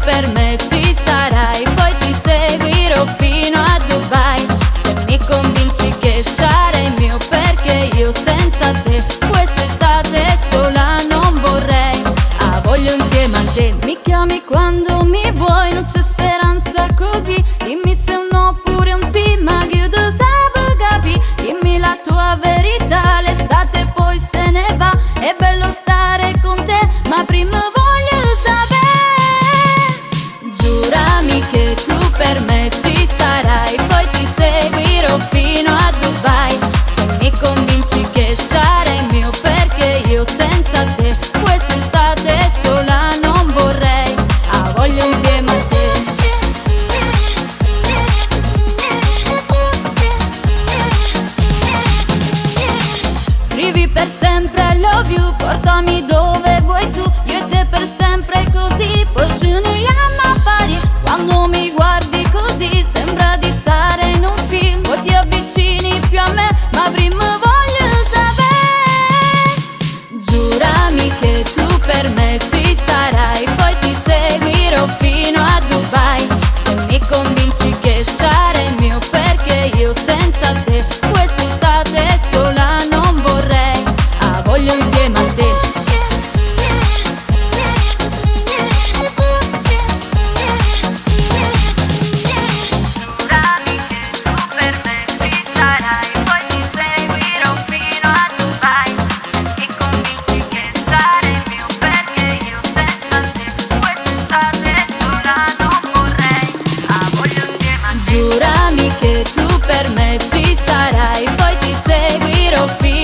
per me ci sarai, poi ti seguirò fino a Dubai. Se mi convinci che sarai mio, perché io senza te quest'estate sola non vorrei. Voglio insieme a te, mi chiami quando mi vuoi, non c'è speranza così. Dimmi se un no oppure un sì, ma che tu sai capire. Dimmi la tua verità, l'estate poi se ne va. È bello stare con te, ma prima voglio sapere. Giurami che tu per me ci sarai, poi ti seguirò fino a Dubai. Se mi convinci che sarai mio, perché io senza te quest'estate sola non vorrei. Voglio insieme a te. Scrivi per sempre I love you, portami dove vuoi tu, io e te per sempre così, poi sceniamo a pari. Quando mi guardi così sembra di stare in un film, poi ti avvicini più a me, ma prima voglio sapere. Giurami che tu per me ci sarai, poi ti seguirò fino a Dubai. Se mi convinci che sarai mio, perché io senza te quest'estate sola non vorrei. Voglio insieme a te. Giurami che tu per me ci sarai, poi ti seguirò fino a Dubai. Mi convinci che sarai mio, perché io senza te quest'estate sola non vorrei. Voglio insieme a te. Giurami che tu per me ci sarai, poi ti seguirò fino